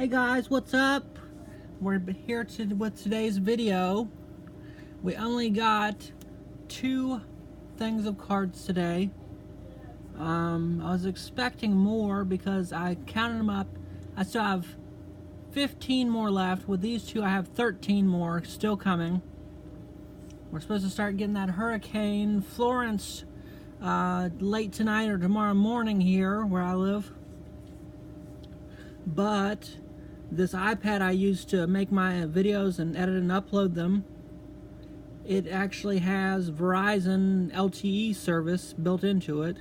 Hey guys, what's up? We're here with today's video. We only got 2 things of cards today. I was expecting more because I counted them up. I still have 15 more left. With these 2, I have 13 more still coming. We're supposed to start getting that Hurricane Florence late tonight or tomorrow morning here where I live. But this iPad I use to make my videos and edit and upload them, it actually has Verizon LTE service built into it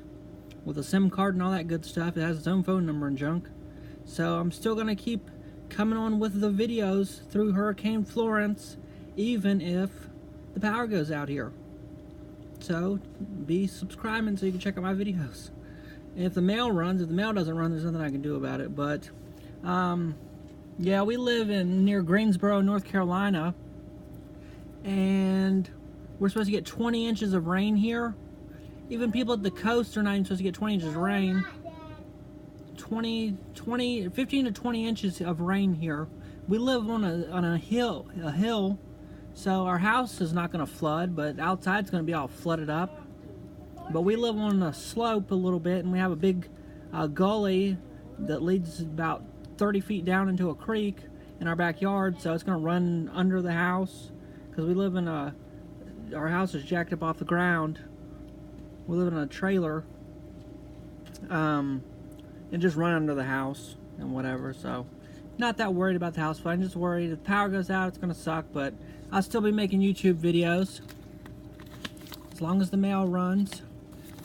with a SIM card and all that good stuff. It has its own phone number and junk. So I'm still going to keep coming on with the videos through Hurricane Florence even if the power goes out here. So be subscribing so you can check out my videos. And if the mail runs, if the mail doesn't run, there's nothing I can do about it. But yeah, we live near Greensboro, North Carolina, and we're supposed to get 20 inches of rain here. Even people at the coast are not even supposed to get 20 inches of rain. 15 to 20 inches of rain here. We live on a hill, so our house is not going to flood, but outside's going to be all flooded up. But we live on a slope a little bit, and we have a big gully that leads about 30 feet down into a creek in our backyard, so it's going to run under the house because we live in our house is jacked up off the ground. We live in a trailer, and just run under the house and whatever. So not that worried about the house, but I'm just worried if the power goes out, it's going to suck. But I'll still be making YouTube videos as long as the mail runs.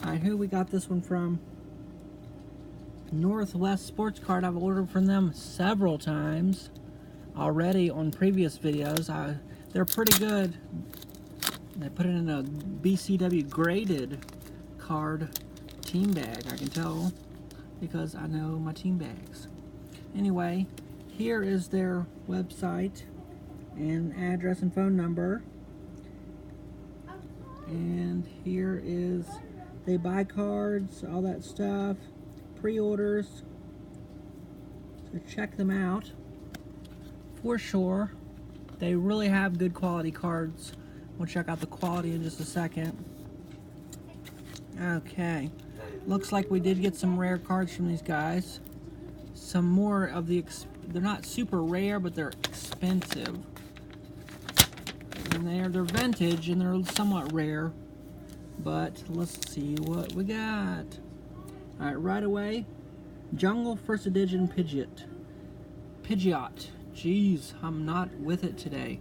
Alright, who we got this one from? Northwest Sports Card. I've ordered from them several times already on previous videos. They're pretty good. They put it in a BCW graded card team bag. I can tell because I know my team bags. Anyway, here is their website and address and phone number. And here is, they buy cards, all that stuff. Pre-orders, so check them out for sure. They really have good quality cards. We'll check out the quality in just a second. Okay, looks like we did get some rare cards from these guys. Some more of the they're not super rare, but they're expensive, and they're vintage and they're somewhat rare. But let's see what we got. Alright, right away, Jungle First Edition Pidgeot. Jeez, I'm not with it today.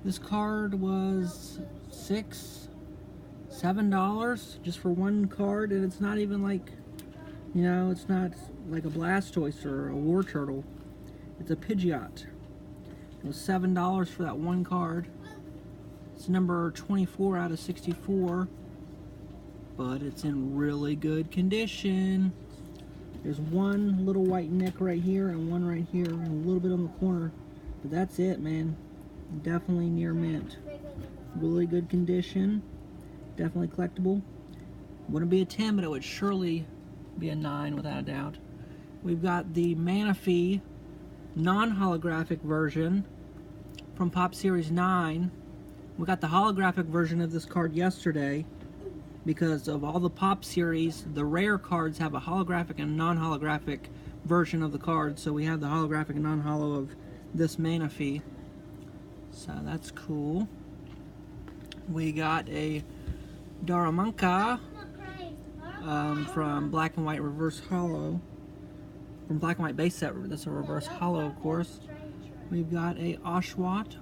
This card was $7 just for one card, and it's not even like, you know, it's not like a Blastoise or a War Turtle. It's a Pidgeot. It was $7 for that one card. It's number 24 out of 64. But it's in really good condition. There's one little white neck right here and one right here and a little bit on the corner. But that's it, man. Definitely near mint. Really good condition. Definitely collectible. Wouldn't be a 10, but it would surely be a 9 without a doubt. We've got the Manaphy non-holographic version from Pop Series 9. We got the holographic version of this card yesterday. Because of all the Pop series, the rare cards have a holographic and non-holographic version of the card. So we have the holographic and non-holo of this Manaphy. So that's cool. We got a Darumaka from Black and White Reverse Holo. From Black and White base set, that's a Reverse Holo, of course. We've got a Oshawott.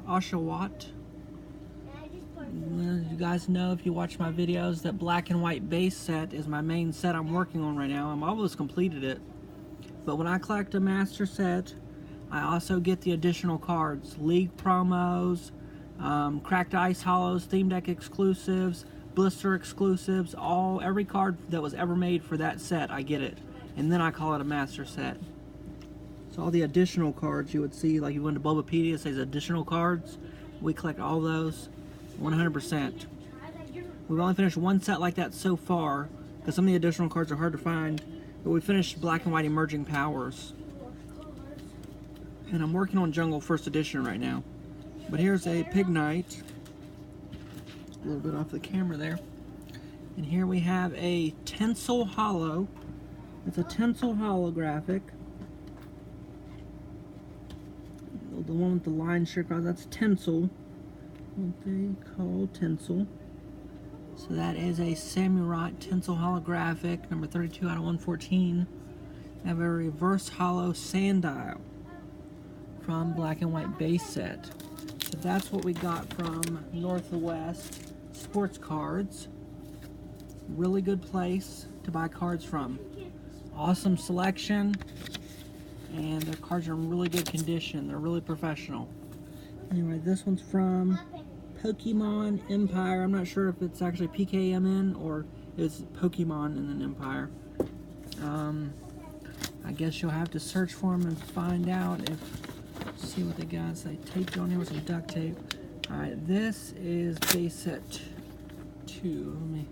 You guys know, if you watch my videos, that Black and White base set is my main set I'm working on right now. I'm almost completed it. But when I collect a master set, I also get the additional cards. League promos, Cracked Ice Holos, Theme Deck exclusives, Blister exclusives, every card that was ever made for that set, I get it. And then I call it a master set. So all the additional cards you would see, like you went to Bulbapedia, it says additional cards. We collect all those. 100%. We've only finished one set like that so far, because some of the additional cards are hard to find, but we finished Black and White Emerging Powers. And I'm working on Jungle First Edition right now. But here's a Pignite. A little bit off the camera there. And here we have a Tinsel Holo. It's a Tinsel holographic. The one with the line straight across, that's Tinsel. What they call Tinsel. So that is a Samurai Tinsel holographic, number 32 out of 114. I have a reverse holo Sandile from Black and White base set. So that's what we got from Northwest Sports Cards. Really good place to buy cards from. Awesome selection, and their cards are in really good condition. They're really professional. Anyway, this one's from Pokemon Empire. I'm not sure if it's actually PKMN or it's Pokemon and then Empire. I guess you'll have to search for them and find out if, see what they got. It's like taped on here with some duct tape. Alright, this is base set 2. Let me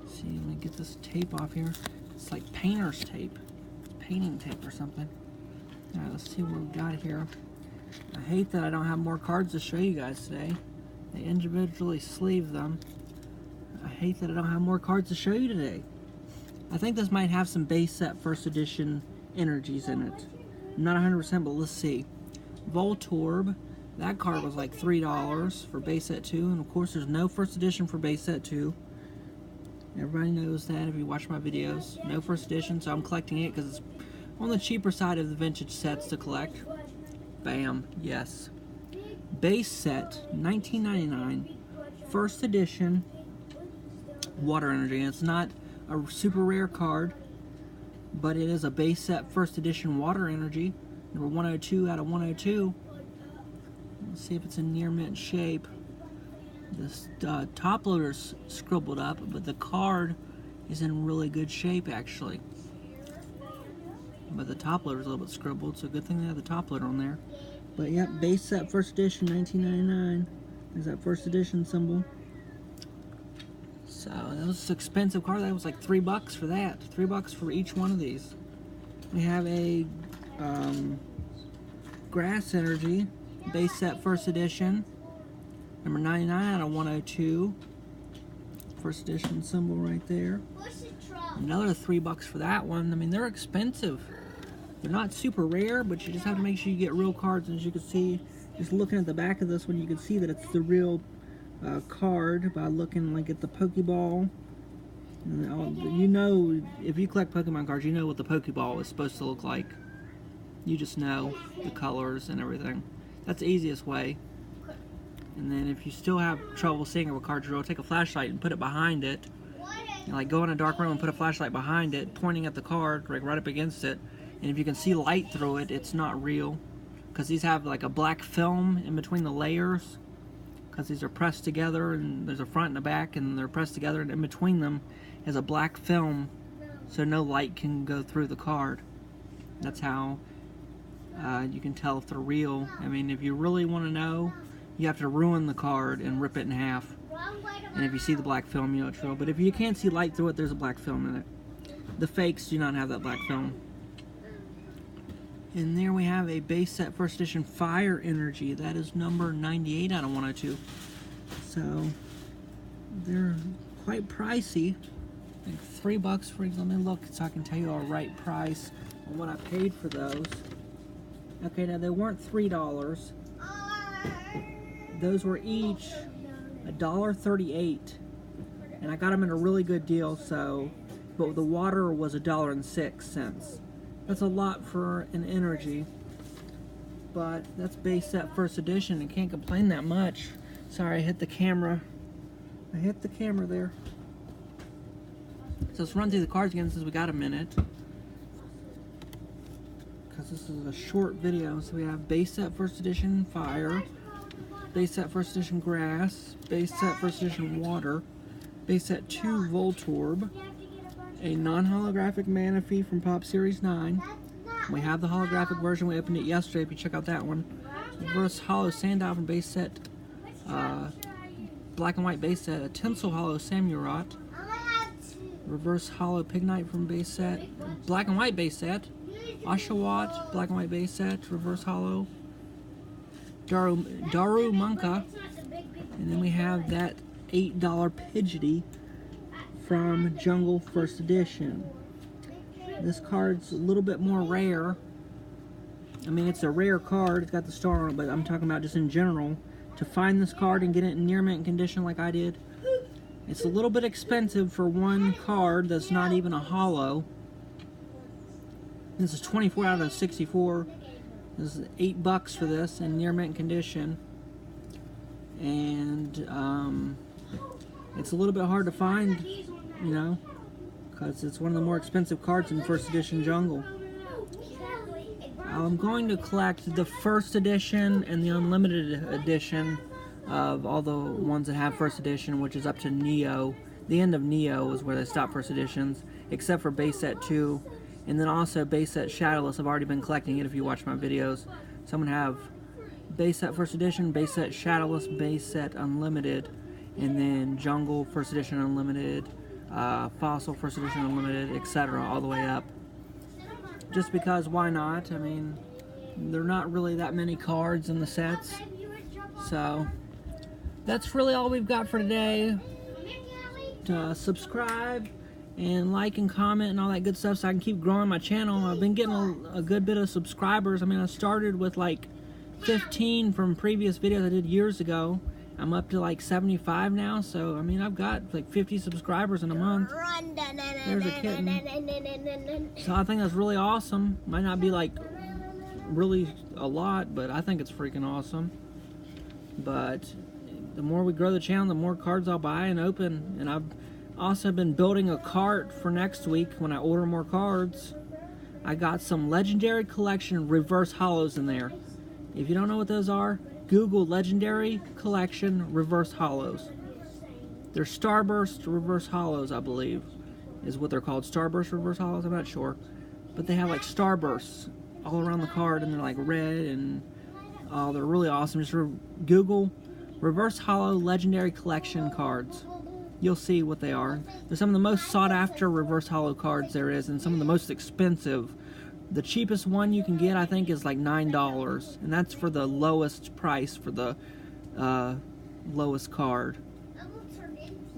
see, let me get this tape off here. It's like painter's tape. It's painting tape or something. Alright, let's see what we've got here. I hate that I don't have more cards to show you guys today. They individually sleeve them. I hate that I don't have more cards to show you today. I think this might have some base set first edition energies in it. I'm not 100%, but let's see. Voltorb, that card was like $3 for base set 2, and of course there's no first edition for base set 2. Everybody knows that if you watch my videos. No first edition, so I'm collecting it because it's on the cheaper side of the vintage sets to collect. Bam, yes. Base set, $19.99, first edition, water energy. And it's not a super rare card, but it is a base set first edition water energy, number 102 out of 102. Let's see if it's in near mint shape. This top loader's scribbled up, but the card is in really good shape actually. But the top loader's a little bit scribbled, so good thing they have the top loader on there. But yep, base set first edition, $19.99. There's that first edition symbol. So that was an expensive card. That was like $3 for that. $3 for each one of these. We have a Grass Energy base set first edition, number 99 out of 102. First edition symbol right there. Another $3 for that one. I mean, they're expensive. They're not super rare, but you just have to make sure you get real cards. And as you can see, just looking at the back of this one, you can see that it's the real card by looking like at the Pokeball. And, you know, if you collect Pokemon cards, you know what the Pokeball is supposed to look like. You just know the colors and everything. That's the easiest way. And then if you still have trouble seeing if a card's real, take a flashlight and put it behind it. You know, like go in a dark room and put a flashlight behind it, pointing at the card, like right up against it. And if you can see light through it, it's not real. Because these have like a black film in between the layers. Because these are pressed together, and there's a front and a back, and they're pressed together, and in between them is a black film, so no light can go through the card. That's how you can tell if they're real. I mean, if you really want to know, you have to ruin the card and rip it in half. And if you see the black film, you know it's real. But if you can't see light through it, there's a black film in it. The fakes do not have that black film. And there we have a base set first edition Fire Energy. That is number 98 out of 102. So they're quite pricey. I think $3 for each. Let me look so I can tell you a right price on what I paid for those. Okay, now they weren't $3. Those were each $1.38, and I got them at a really good deal. So, but the water was $1.06. That's a lot for an energy, but that's base set first edition and can't complain that much. Sorry, I hit the camera. I hit the camera there. So let's run through the cards again since we got a minute, because this is a short video. So we have base set first edition Fire, base set first edition Grass, base set first edition Water, base set 2 Voltorb, a non-holographic Manaphy from Pop Series 9. We have the holographic version. We opened it yesterday if you check out that one. Reverse holo Sandile from base set, Black and White base set, a Tinsel holo Samurott. Reverse holo Pignite from base set, Black and White base set. Oshawott, black and white base set, reverse hollow. Daru Monka. And then we have that $8 Pidgeotty from Jungle First Edition. This card's a little bit more rare. I mean, it's a rare card. It's got the star on it, but I'm talking about just in general. To find this card and get it in near mint condition like I did, it's a little bit expensive for one card that's not even a hollow. This is 24 out of 64. This is $8 for this in near mint condition. And it's a little bit hard to find, you know, because it's one of the more expensive cards in First Edition Jungle. I'm going to collect the First Edition and the Unlimited Edition of all the ones that have First Edition, which is up to Neo. The end of Neo is where they stop First Editions, except for Base Set 2. And then also Base Set Shadowless. I've already been collecting it if you watch my videos. So I'm going to have Base Set First Edition, Base Set Shadowless, Base Set Unlimited, and then Jungle First Edition Unlimited, Fossil First Edition Unlimited, etc. all the way up. Just because, why not? I mean, there are not really that many cards in the sets. So, that's really all we've got for today. Subscribe and like and comment and all that good stuff so I can keep growing my channel. I've been getting a good bit of subscribers. I mean, I started with like 15 from previous videos I did years ago. I'm up to like 75 now, so I mean, I've got like 50 subscribers in a month. There's a kitten. So I think that's really awesome. Might not be like really a lot, but I think it's freaking awesome. But the more we grow the channel, the more cards I'll buy and open. And I've also been building a cart for next week when I order more cards. I got some Legendary Collection reverse hollows in there. If you don't know what those are, Google Legendary Collection reverse hollows. They're Starburst reverse hollows, I believe, is what they're called. Starburst reverse hollows, I'm not sure. But they have like Starbursts all around the card, and they're like red, and oh, they're really awesome. Just Google reverse hollow Legendary Collection cards. You'll see what they are. They're some of the most sought after reverse hollow cards there is, and some of the most expensive. The cheapest one you can get, I think, is like $9, and that's for the lowest price for the lowest card.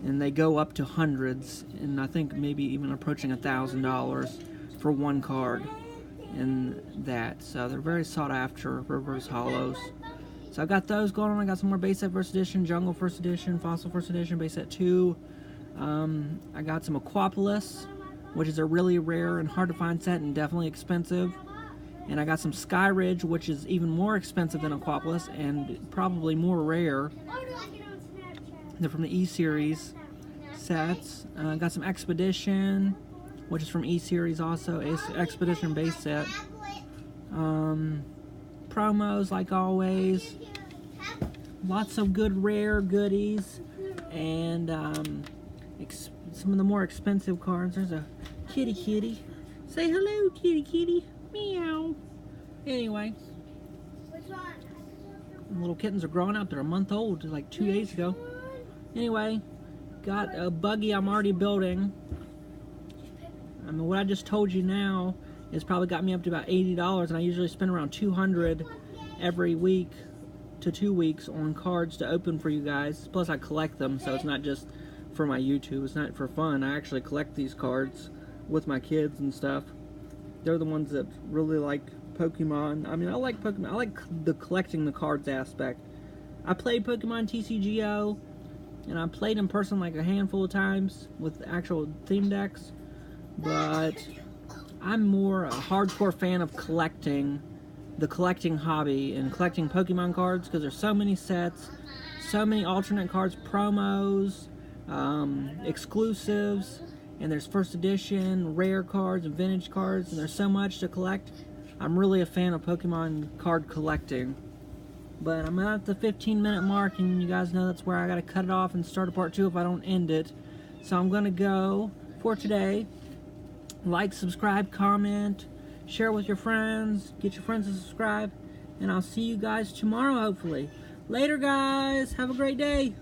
And they go up to hundreds, and I think maybe even approaching $1,000 for one card. And that, so they're very sought after reverse hollows. So I've got those going on. I got some more Base Set First Edition, Jungle First Edition, Fossil First Edition, Base Set 2. I got some Aquapolis, which is a really rare and hard to find set and definitely expensive. And I got some Sky Ridge, which is even more expensive than Aquapolis and probably more rare. They're from the E-Series sets. I got some Expedition, which is from E-Series also, Expedition base set. Promos, like always. Lots of good rare goodies. And some of the more expensive cards. There's a kitty. Say hello, kitty. Meow. Anyway. The little kittens are growing up. They're a month old, like 2 days ago. Anyway, got a buggy I'm already building. I mean, what I just told you now has probably got me up to about $80, and I usually spend around $200 every week to 2 weeks on cards to open for you guys. Plus, I collect them, so it's not just for my YouTube. It's not for fun. I actually collect these cards with my kids and stuff. They're the ones that really like Pokemon. I mean, I like Pokemon. I like the collecting the cards aspect. I played Pokemon TCGO, and I played in person like a handful of times with actual theme decks. But I'm more a hardcore fan of collecting, the collecting hobby, and collecting Pokemon cards, because there's so many sets, so many alternate cards, promos, exclusives, and there's first edition, rare cards, and vintage cards, and there's so much to collect. I'm really a fan of Pokemon card collecting. But I'm at the 15-minute mark, and you guys know that's where I gotta cut it off and start a part 2 if I don't end it. So I'm gonna go for today. Like, subscribe, comment, share with your friends, get your friends to subscribe, and I'll see you guys tomorrow, hopefully. Later, guys. Have a great day.